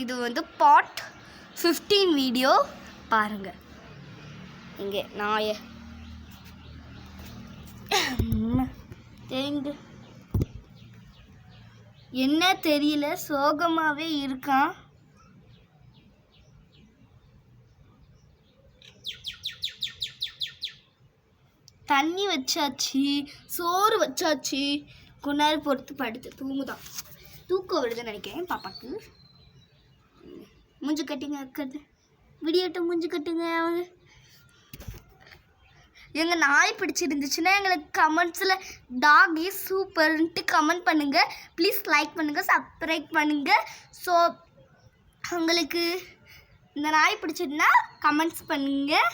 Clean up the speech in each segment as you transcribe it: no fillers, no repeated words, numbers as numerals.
இது வந்து part 15 video பாருங்க. இங்கே நாய தெரிந்து என்ன தெரியல, சோகமாகவே இருக்கான். தண்ணி வச்சாச்சு, சோறு வச்சாச்சு, கொஞ்ச நேரம் பொறுத்து படுத்து தூங்குதான். தூக்கம் வருதுன்னு நினைக்கிறேன் பாப்பாக்கு. மூஞ்சி கட்டுங்க அக்கது விடியட்டும், மூஞ்சி கட்டுங்க. அவங்க எங்கள் நாய் பிடிச்சிருந்துச்சுன்னா எங்களுக்கு கமெண்ட்ஸில் டாக் இஸ் சூப்பர்ன்ட்டு கமெண்ட் பண்ணுங்கள். ப்ளீஸ் லைக் பண்ணுங்கள், சப்ஸ்கிரைப் பண்ணுங்கள். ஸோ உங்களுக்கு இந்த நாய் பிடிச்சிருந்தா கமெண்ட்ஸ் பண்ணுங்கள்.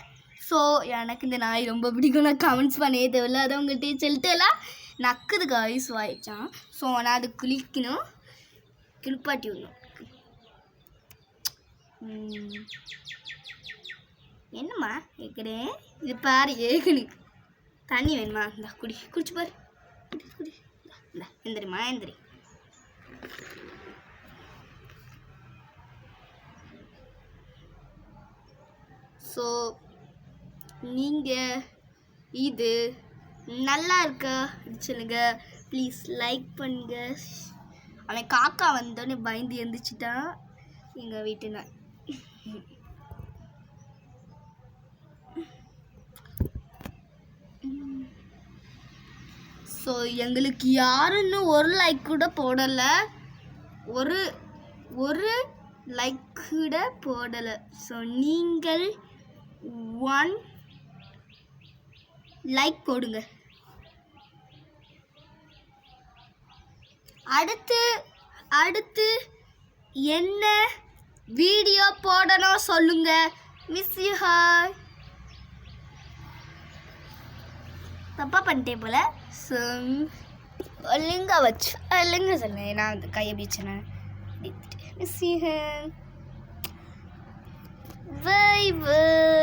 ஸோ எனக்கு இந்த நாய் ரொம்ப பிடிக்கும், நான் கமெண்ட்ஸ் பண்ணவே தேவையில்ல. அதை உங்கள்கிட்ட சொல்லிட்டுலாம் நக்குது காய்ஸ் வாய்ச்சான். ஸோ நான் அது குளிக்கணும், குளிப்பாட்டி விடணும். என்னம்மா கேட்குறேன், இது பாரு ஏகனுக்கு தண்ணி வேணுமா? இந்த குடிச்சு பாரு, குடி இந்த எந்திரிம்மா எந்திரி. ஸோ நீங்கள் இது நல்லா இருக்கா சொல்லுங்க, ப்ளீஸ் லைக் பண்ணுங்க. அவன் காக்கா வந்தோடனே பயந்து எழுந்திரிச்சிட்டான் எங்கள் வீட்டு நாய். ஸோ எங்களுக்கு யாரும் இன்னும் ஒரு லைக் கூட போடலை, ஒரு லைக் கூட போடலை. ஸோ நீங்கள் 1 லைக் போடுங்க. அடுத்து என்ன வீடியோ போடணும் சொல்லுங்க. Miss you. ஹாய். தப்பா பண்ணிட்டே போல. ஒழுங்கா சொன்னேன், நான் அந்த கையை பிடிச்சேன். Miss you. Bye by.